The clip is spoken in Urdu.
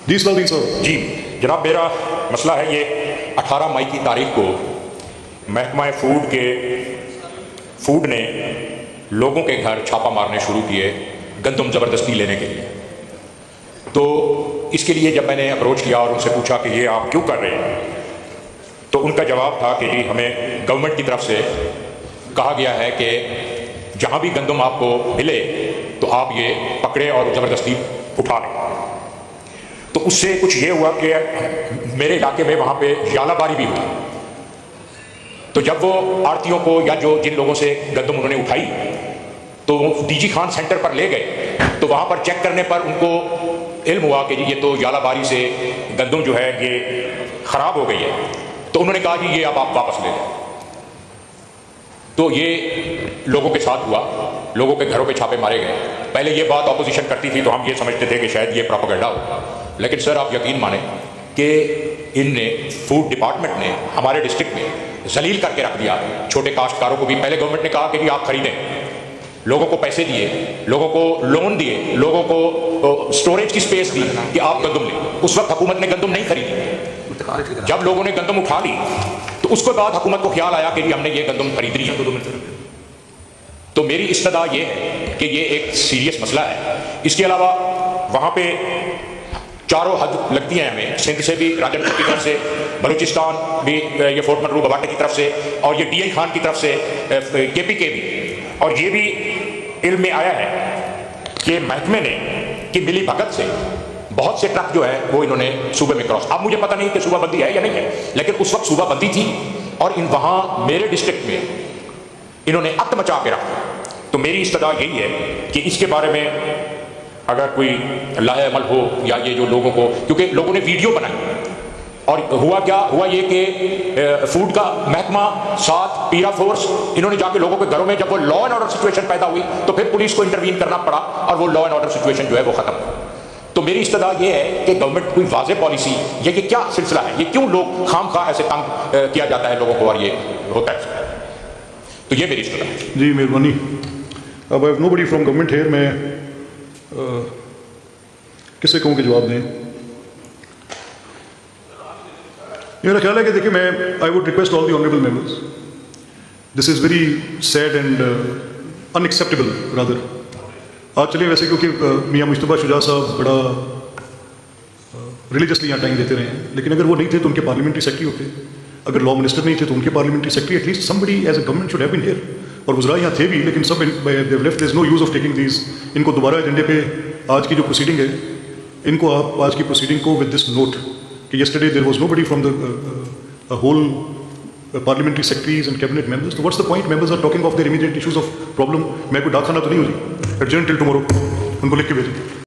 جی صلاح الدین صاحب. جی جناب، میرا مسئلہ ہے یہ 18 مئی کی تاریخ کو محکمہ فوڈ نے لوگوں کے گھر چھاپا مارنے شروع کیے گندم زبردستی لینے کے لیے. تو اس کے لیے جب میں نے اپروچ کیا اور ان سے پوچھا کہ یہ آپ کیوں کر رہے ہیں، تو ان کا جواب تھا کہ جی ہمیں گورنمنٹ کی طرف سے کہا گیا ہے کہ جہاں بھی گندم آپ کو ملے تو آپ یہ پکڑے اور زبردستی اٹھا لیں. تو اس سے کچھ یہ ہوا کہ میرے علاقے میں وہاں پہ ژالہ باری بھی ہوئی. تو جب وہ آڑتیوں کو یا جن لوگوں سے گندم انہوں نے اٹھائی تو ڈی جی خان سینٹر پر لے گئے، تو وہاں پر چیک کرنے پر ان کو علم ہوا کہ جی یہ تو ژالہ باری سے گندم جو ہے یہ خراب ہو گئی ہے. تو انہوں نے کہا جی یہ اب آپ واپس لے لیں. تو یہ لوگوں کے ساتھ ہوا، لوگوں کے گھروں پہ چھاپے مارے گئے. پہلے یہ بات اپوزیشن کرتی تھی تو ہم یہ سمجھتے تھے کہ شاید یہ پروپیگنڈا ہو، لیکن سر آپ یقین مانیں کہ ان نے فوڈ ڈپارٹمنٹ نے ہمارے ڈسٹرکٹ میں ذلیل کر کے رکھ دیا چھوٹے کاشتکاروں کو بھی. پہلے گورنمنٹ نے کہا کہ جی آپ خریدیں، لوگوں کو پیسے دیے، لوگوں کو لون دیے، لوگوں کو سٹوریج کی سپیس دی کہ آپ گندم لیں. اس وقت حکومت نے گندم نہیں خریدی. جب لوگوں نے گندم اٹھا لی تو اس کے بعد حکومت کو خیال آیا کہ جی ہم نے یہ گندم خرید لی ہے. تو میری استدعا یہ ہے کہ یہ ایک سیریس مسئلہ ہے. اس کے علاوہ وہاں پہ چاروں حد لگتی ہیں ہمیں، سندھ سے بھی، راجن پور کی طرف سے، بلوچستان بھی، یہ فورٹ منرو گواٹے کی طرف سے، اور یہ ڈی آئی خان کی طرف سے کے پی کے بھی. اور یہ بھی علم میں آیا ہے کہ محکمے نے کہ ملی بھگت سے بہت سے ٹرک جو ہے وہ انہوں نے صوبے میں کراس. اب مجھے پتہ نہیں کہ صوبہ بندی ہے یا نہیں ہے، لیکن اس وقت صوبہ بندی تھی اور وہاں میرے ڈسٹرکٹ میں انہوں نے ات مچا کے رکھا. تو میری استدعا یہی ہے کہ اس کے بارے میں اگر کوئی لاہ عمل ہو، یا یہ جو لوگوں کو، کیونکہ لوگوں نے ویڈیو بنائی اور ہوا کیا ہوا یہ کہ فوڈ کا محکمہ ساتھ پیرا فورس انہوں نے جا کے لوگوں کے گھروں میں، جب وہ لا اینڈ آرڈر سچویشن پیدا ہوئی تو پھر پولیس کو انٹروین کرنا پڑا اور وہ لا اینڈ آرڈر سچویشن جو ہے وہ ختم ہو. تو میری استدعا یہ ہے کہ گورنمنٹ کوئی واضح پالیسی، یہ کیا سلسلہ ہے، یہ کیوں لوگ خام خواہ ایسے تنگ کیا جاتا ہے لوگوں کو اور یہ ہوتا ہے. تو یہ میری استدعا ہے. جی مہربانی. اب I have nobody from government here. میں کس سے کہوں کہ جواب دیں؟ میرا خیال ہے کہ دیکھیں، میں I would request all the honourable members, this is very sad and unacceptable rather. آج چلیں ویسے کیونکہ میاں مجتبیٰ شجاع صاحب بڑا ریلیجسلی یہاں ٹائم دیتے رہے ہیں، لیکن اگر وہ نہیں تھے تو ان کے پارلیمنٹری سیکرٹری ہوتے، اگر لا منسٹر نہیں تھے تو ان کے parliamentary secretary, at least somebody is a government should have been here. اور وزراء یہاں تھے بھی، لیکن سب they've left. There is no use of taking these. ان کو دوبارہ ایجنڈے پہ آج کی جو پروسیڈنگ ہے، ان کو آپ آج کی پروسیڈنگ کو ود دس نوٹ کہ yesterday there was nobody from the whole parliamentary secretaries and cabinet members. So what's the point? Members are talking of their immediate issues of problem. میں کوئی ڈاک خانہ تو نہیں ہوں جی. Adjourn till tomorrow. ان کو لکھ کے بھیجیں.